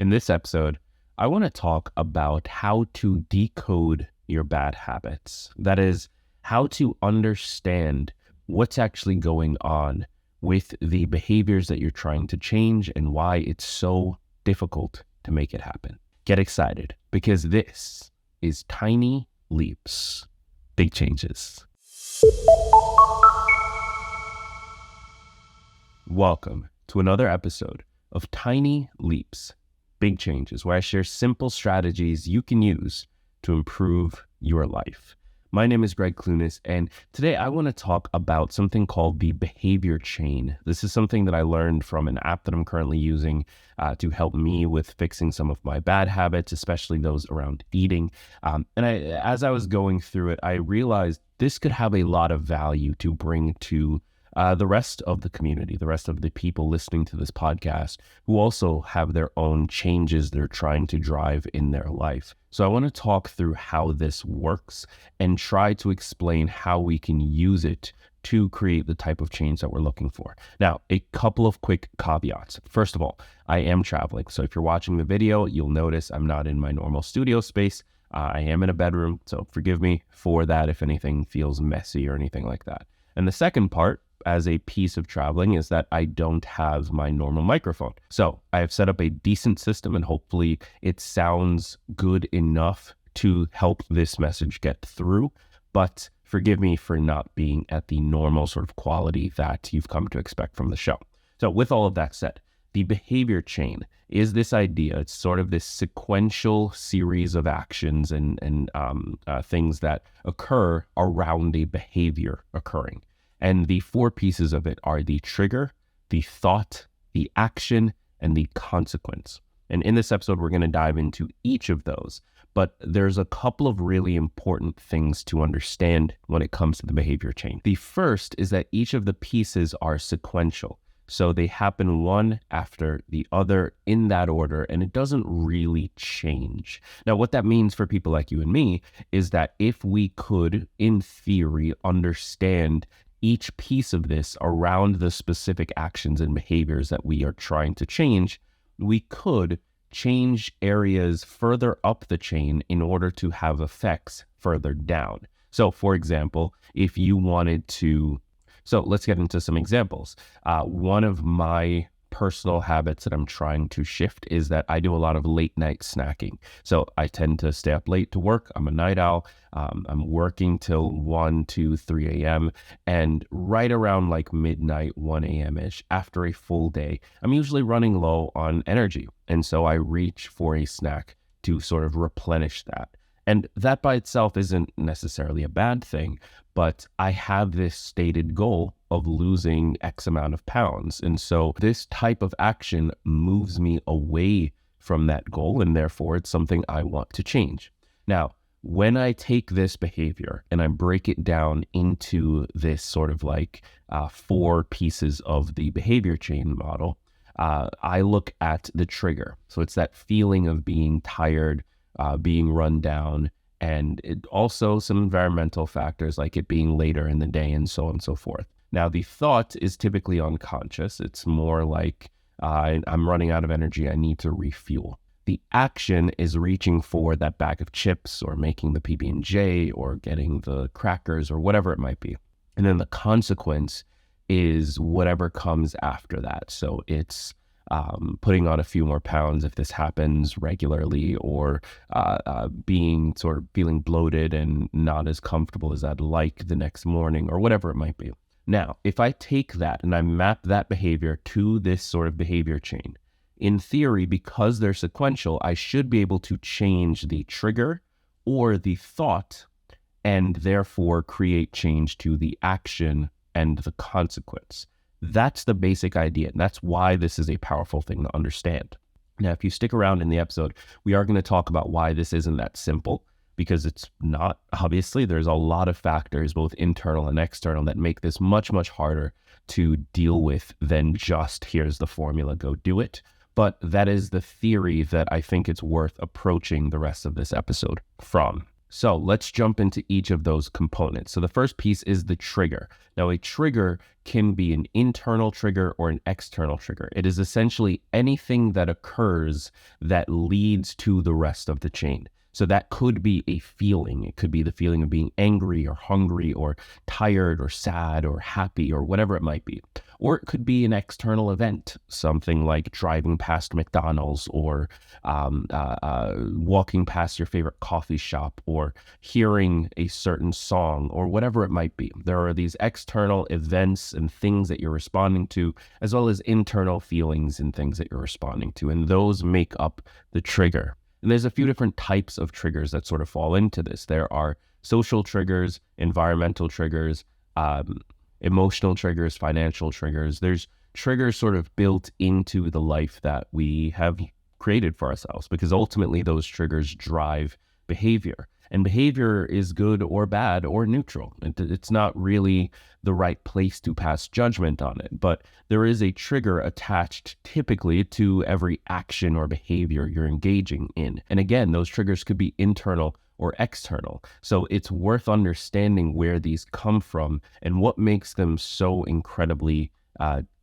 In this episode, I want to talk about how to decode your bad habits. That is, how to understand what's actually going on with the behaviors that you're trying to change and why it's so difficult to make it happen. Get excited, because this is Tiny Leaps, Big Changes. Welcome to another episode of Tiny Leaps, Big Changes, where I share simple strategies you can use to improve your life. My name is Greg Clunis, and today I want to talk about something called the behavior chain. This is something that I learned from an app that I'm currently using to help me with fixing some of my bad habits, especially those around eating. As I was going through it, I realized this could have a lot of value to bring to the rest of the community, the rest of the people listening to this podcast who also have their own changes they're trying to drive in their life. So I want to talk through how this works and try to explain how we can use it to create the type of change that we're looking for. Now, a couple of quick caveats. First of all, I am traveling. So if you're watching the video, you'll notice I'm not in my normal studio space. I am in a bedroom, so forgive me for that if anything feels messy or anything like that. And the second part, as a piece of traveling, is that I don't have my normal microphone. So I have set up a decent system, and hopefully it sounds good enough to help this message get through. But forgive me for not being at the normal sort of quality that you've come to expect from the show. So with all of that said, the behavior chain is this idea. It's sort of this sequential series of actions and things that occur around a behavior occurring. And the four pieces of it are the trigger, the thought, the action, and the consequence. And in this episode, we're going to dive into each of those. But there's a couple of really important things to understand when it comes to the behavior chain. The first is that each of the pieces are sequential. So they happen one after the other in that order, and it doesn't really change. Now, what that means for people like you and me is that if we could, in theory, understand each piece of this around the specific actions and behaviors that we are trying to change, we could change areas further up the chain in order to have effects further down. So for example, if you wanted to, so let's get into some examples. One of my personal habits that I'm trying to shift is that I do a lot of late night snacking. So I tend to stay up late to work. I'm a night owl. I'm working till 1, 2, 3 a.m. And right around like midnight, 1 a.m.-ish, after a full day, I'm usually running low on energy. And so I reach for a snack to sort of replenish that. And that by itself isn't necessarily a bad thing, but I have this stated goal of losing X amount of pounds. And so this type of action moves me away from that goal, and therefore it's something I want to change. Now, when I take this behavior and I break it down into this sort of like 4 pieces of the behavior chain model, I look at the trigger. So it's that feeling of being tired, being run down, and it also some environmental factors like it being later in the day and so on and so forth. Now, the thought is typically unconscious. It's more like I'm running out of energy. I need to refuel. The action is reaching for that bag of chips or making the PB&J or getting the crackers or whatever it might be. And then the consequence is whatever comes after that. So it's putting on a few more pounds if this happens regularly, or being sort of feeling bloated and not as comfortable as I'd like the next morning, or whatever it might be. Now, if I take that and I map that behavior to this sort of behavior chain, in theory, because they're sequential, I should be able to change the trigger or the thought and therefore create change to the action and the consequence. That's the basic idea, and that's why this is a powerful thing to understand. Now, if you stick around in the episode, we are going to talk about why this isn't that simple, because it's not. Obviously, there's a lot of factors, both internal and external, that make this much, much harder to deal with than just here's the formula, go do it. But that is the theory that I think it's worth approaching the rest of this episode from. So let's jump into each of those components. So the first piece is the trigger. Now, a trigger can be an internal trigger or an external trigger. It is essentially anything that occurs that leads to the rest of the chain. So that could be a feeling. It could be the feeling of being angry or hungry or tired or sad or happy or whatever it might be. Or it could be an external event, something like driving past McDonald's or walking past your favorite coffee shop or hearing a certain song or whatever it might be. There are these external events and things that you're responding to, as well as internal feelings and things that you're responding to. And those make up the trigger. And there's a few different types of triggers that sort of fall into this. There are social triggers, environmental triggers, emotional triggers, financial triggers. There's triggers sort of built into the life that we have created for ourselves, because ultimately those triggers drive behavior. And behavior is good or bad or neutral. It's not really the right place to pass judgment on it, but there is a trigger attached typically to every action or behavior you're engaging in. And again, those triggers could be internal or external. So it's worth understanding where these come from and what makes them so incredibly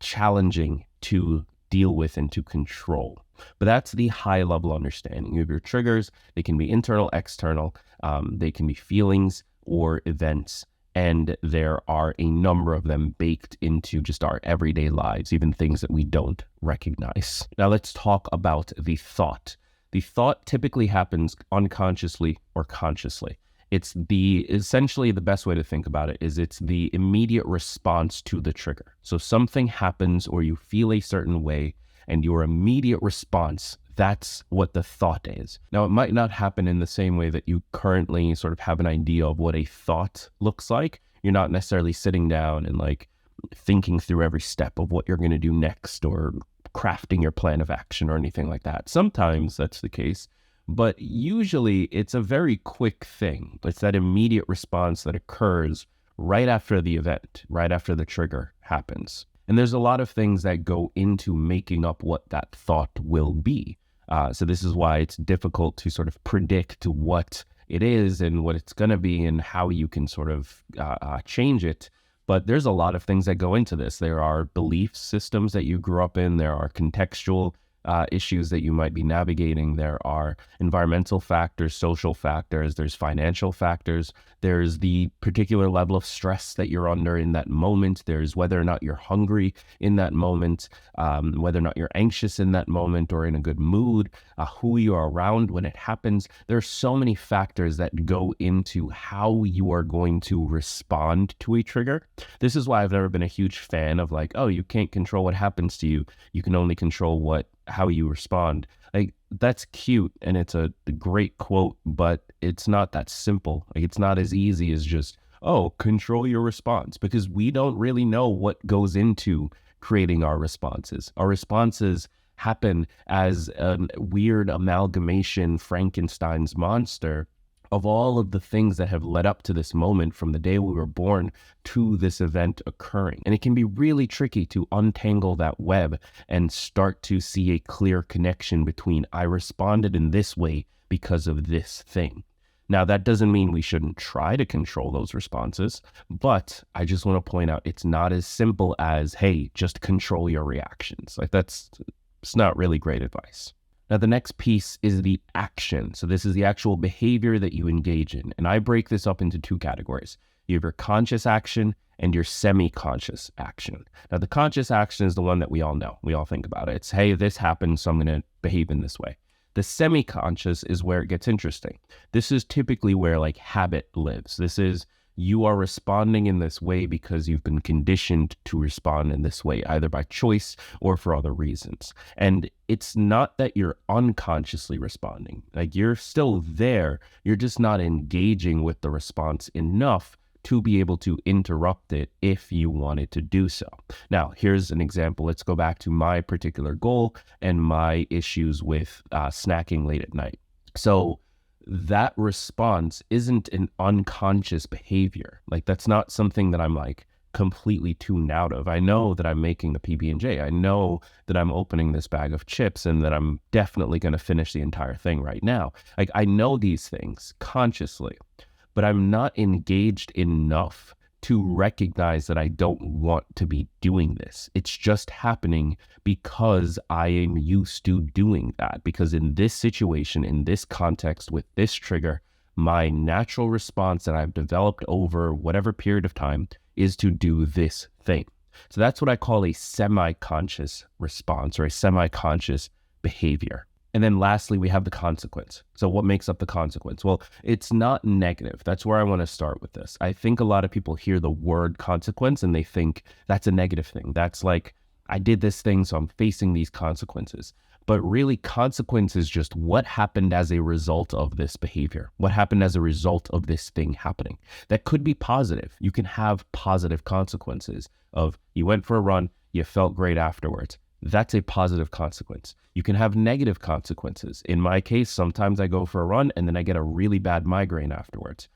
challenging to deal with and to control. But that's the high level understanding of your triggers. They can be internal, external, they can be feelings or events. And there are a number of them baked into just our everyday lives, even things that we don't recognize. Now let's talk about the thought. The thought typically happens unconsciously or consciously. Essentially the best way to think about it is it's the immediate response to the trigger. So something happens or you feel a certain way and your immediate response, that's what the thought is. Now, it might not happen in the same way that you currently sort of have an idea of what a thought looks like. You're not necessarily sitting down and like thinking through every step of what you're going to do next or crafting your plan of action or anything like that. Sometimes that's the case, but usually it's a very quick thing. It's that immediate response that occurs right after the event, right after the trigger happens. And there's a lot of things that go into making up what that thought will be. So this is why it's difficult to sort of predict what it is and what it's going to be and how you can sort of change it. But there's a lot of things that go into this. There are belief systems that you grew up in. There are contextual issues that you might be navigating. There are environmental factors, social factors, there's financial factors, there's the particular level of stress that you're under in that moment, there's whether or not you're hungry in that moment, whether or not you're anxious in that moment or in a good mood, who you are around when it happens. There are so many factors that go into how you are going to respond to a trigger. This is why I've never been a huge fan of like, oh, you can't control what happens to you. You can only control how you respond. Like, that's cute and it's a great quote, but it's not that simple. Like, it's not as easy as just, oh, control your response, because we don't really know what goes into creating our responses. Our responses happen as a weird amalgamation, Frankenstein's monster, of all of the things that have led up to this moment from the day we were born to this event occurring. And it can be really tricky to untangle that web and start to see a clear connection between I responded in this way because of this thing. Now, that doesn't mean we shouldn't try to control those responses, but I just want to point out it's not as simple as, hey, just control your reactions. Like, it's not really great advice. Now, the next piece is the action. So this is the actual behavior that you engage in. And I break this up into two categories. You have your conscious action and your semi-conscious action. Now, the conscious action is the one that we all know. We all think about it. It's, hey, this happened, so I'm going to behave in this way. The semi-conscious is where it gets interesting. This is typically where like habit lives. This is you are responding in this way because you've been conditioned to respond in this way, either by choice or for other reasons. And it's not that you're unconsciously responding. Like, you're still there. You're just not engaging with the response enough to be able to interrupt it if you wanted to do so. Now, here's an example. Let's go back to my particular goal and my issues with snacking late at night. So that response isn't an unconscious behavior. Like, that's not something that I'm like completely tuned out of. I know that I'm making the PB&J. I know that I'm opening this bag of chips and that I'm definitely going to finish the entire thing right now. Like, I know these things consciously, but I'm not engaged enough to recognize that I don't want to be doing this. It's just happening because I am used to doing that. Because in this situation, in this context, with this trigger, my natural response that I've developed over whatever period of time is to do this thing. So that's what I call a semi-conscious response, or a semi-conscious behavior. And then lastly, we have the consequence. So what makes up the consequence? Well, it's not negative. That's where I want to start with this. I think a lot of people hear the word consequence and they think that's a negative thing. That's like, I did this thing, so I'm facing these consequences. But really, consequence is just what happened as a result of this behavior. What happened as a result of this thing happening. That could be positive. You can have positive consequences of you went for a run, you felt great afterwards. That's a positive consequence. You can have negative consequences. In my case, sometimes I go for a run and then I get a really bad migraine afterwards.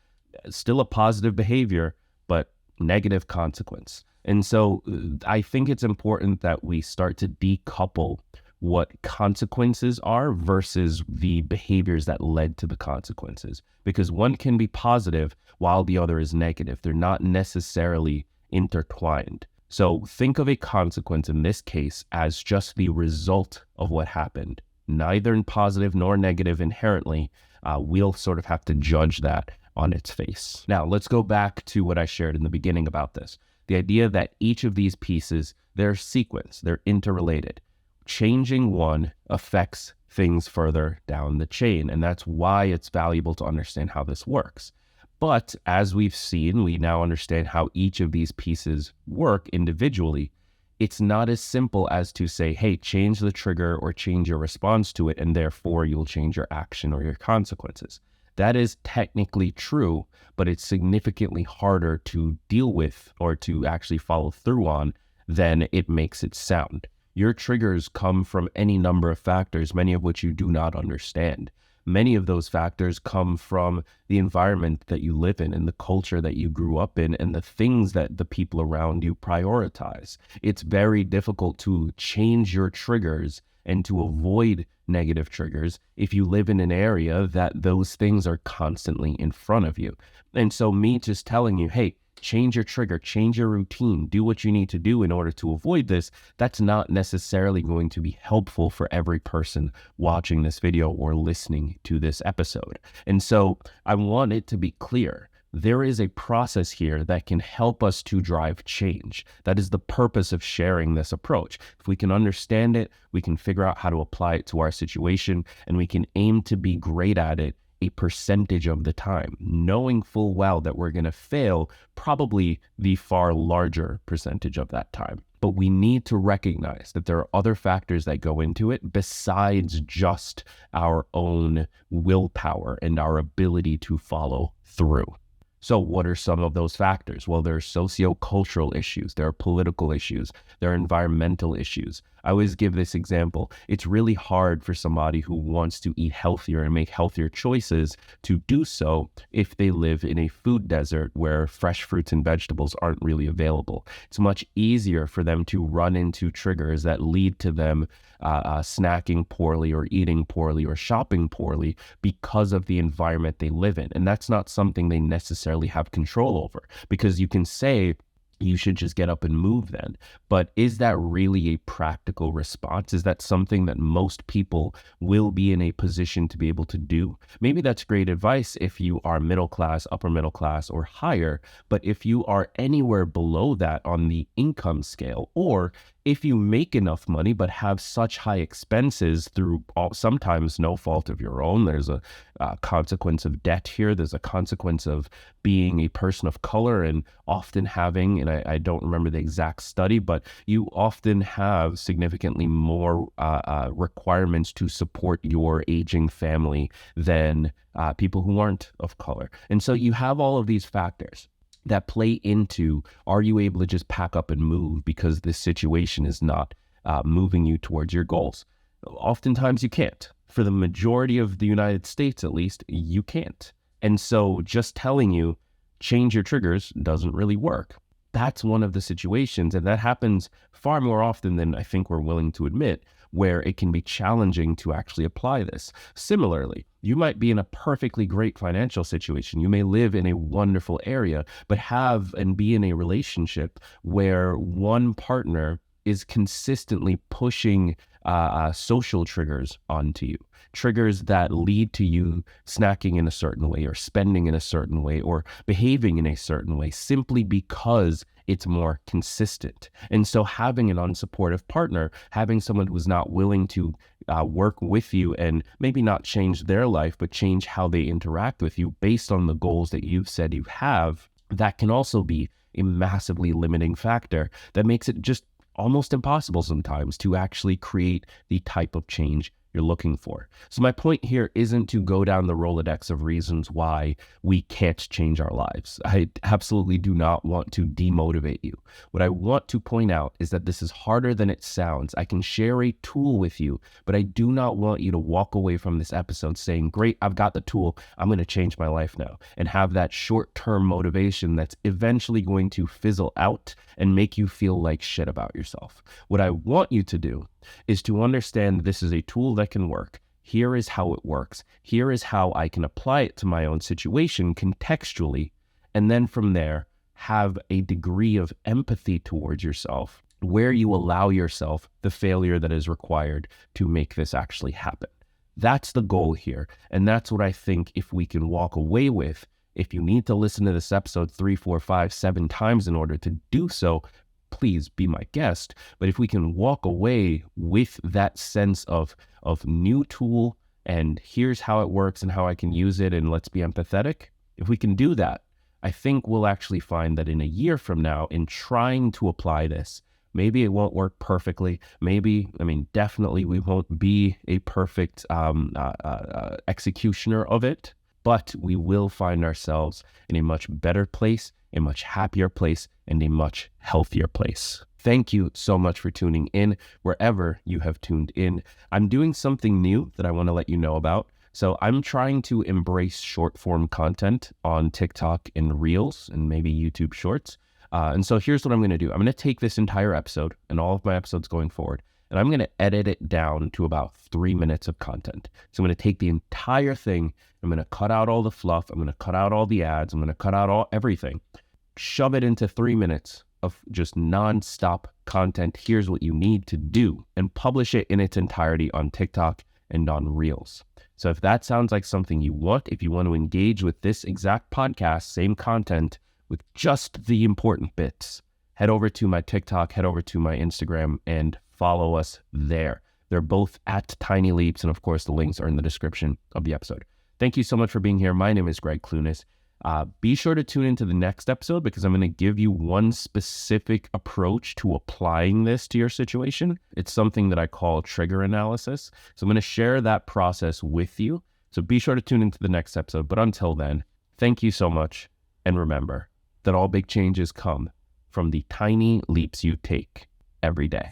Still a positive behavior, but negative consequence. And so I think it's important that we start to decouple what consequences are versus the behaviors that led to the consequences. Because one can be positive while the other is negative. They're not necessarily intertwined. So think of a consequence in this case as just the result of what happened, neither in positive nor negative inherently. We'll sort of have to judge that on its face. Now, let's go back to what I shared in the beginning about this. The idea that each of these pieces, they're sequence, they're interrelated. Changing one affects things further down the chain, and that's why it's valuable to understand how this works. But as we've seen, we now understand how each of these pieces work individually. It's not as simple as to say, hey, change the trigger or change your response to it, and therefore you'll change your action or your consequences. That is technically true, but it's significantly harder to deal with or to actually follow through on than it makes it sound. Your triggers come from any number of factors, many of which you do not understand. Many of those factors come from the environment that you live in and the culture that you grew up in and the things that the people around you prioritize. It's very difficult to change your triggers and to avoid negative triggers if you live in an area that those things are constantly in front of you. And so me just telling you, hey, change your trigger, change your routine, do what you need to do in order to avoid this, that's not necessarily going to be helpful for every person watching this video or listening to this episode. And so I want it to be clear. There is a process here that can help us to drive change. That is the purpose of sharing this approach. If we can understand it, we can figure out how to apply it to our situation, and we can aim to be great at it a percentage of the time, knowing full well that we're going to fail probably the far larger percentage of that time. But we need to recognize that there are other factors that go into it besides just our own willpower and our ability to follow through. So what are some of those factors? Well, there are socio-cultural issues, there are political issues, there are environmental issues. I always give this example. It's really hard for somebody who wants to eat healthier and make healthier choices to do so if they live in a food desert where fresh fruits and vegetables aren't really available. It's much easier for them to run into triggers that lead to them snacking poorly or eating poorly or shopping poorly because of the environment they live in. And that's not something they necessarily have control over, because you can say, you should just get up and move then. But is that really a practical response? Is that something that most people will be in a position to be able to do? Maybe that's great advice if you are middle class, upper middle class, or higher. But if you are anywhere below that on the income scale, or if you make enough money but have such high expenses through sometimes no fault of your own, there's a consequence of debt here, there's a consequence of being a person of color and often having, and I don't remember the exact study, but you often have significantly more requirements to support your aging family than people who aren't of color. And so you have all of these factors that play into, are you able to just pack up and move because this situation is not moving you towards your goals? Oftentimes you can't. For the majority of the United States, at least, you can't. And so just telling you, change your triggers doesn't really work. that's one of the situations, and that happens far more often than I think we're willing to admit, where it can be challenging to actually apply this. Similarly, you might be in a perfectly great financial situation. You may live in a wonderful area, but have and be in a relationship where one partner is consistently pushing social triggers onto you, triggers that lead to you snacking in a certain way or spending in a certain way or behaving in a certain way simply because it's more consistent. And so having an unsupportive partner, having someone who's not willing to work with you and maybe not change their life, but change how they interact with you based on the goals that you've said you have, that can also be a massively limiting factor that makes it just almost impossible sometimes to actually create the type of change you're looking for. So my point here isn't to go down the Rolodex of reasons why we can't change our lives. I absolutely do not want to demotivate you. What I want to point out is that this is harder than it sounds. I can share a tool with you, but I do not want you to walk away from this episode saying, great, I've got the tool, I'm going to change my life now, and have that short-term motivation that's eventually going to fizzle out and make you feel like shit about yourself. What I want you to do is to understand this is a tool that can work. Here is how it works. Here is how I can apply it to my own situation contextually. And then from there, have a degree of empathy towards yourself where you allow yourself the failure that is required to make this actually happen. That's the goal here. And that's what I think if we can walk away with. If you need to listen to this episode 3, 4, 5, 7 times in order to do so, please be my guest. But if we can walk away with that sense of new tool and here's how it works and how I can use it and let's be empathetic, if we can do that, I think we'll actually find that in a year from now, in trying to apply this, maybe it won't work perfectly. Definitely we won't be a perfect executioner of it, but we will find ourselves in a much better place, a much happier place, and a much healthier place. Thank you so much for tuning in wherever you have tuned in. I'm doing something new that I want to let you know about. So I'm trying to embrace short form content on TikTok and Reels and maybe YouTube Shorts. And so here's what I'm going to do. I'm going to take this entire episode and all of my episodes going forward, and I'm going to edit it down to about 3 minutes of content. So I'm going to take the entire thing. I'm going to cut out all the fluff. I'm going to cut out all the ads. I'm going to cut out everything. Shove it into 3 minutes of just nonstop content. Here's what you need to do, and publish it in its entirety on TikTok and on Reels. So if that sounds like something you want, if you want to engage with this exact podcast, same content with just the important bits, head over to my TikTok, head over to my Instagram, and follow us there. They're both at Tiny Leaps, and of course the links are in the description of the episode. Thank you so much for being here. My name is Greg Clunis. Be sure to tune into the next episode because I'm going to give you one specific approach to applying this to your situation. It's something that I call trigger analysis. So I'm going to share that process with you. So be sure to tune into the next episode. But until then, thank you so much. And remember that all big changes come from the tiny leaps you take every day.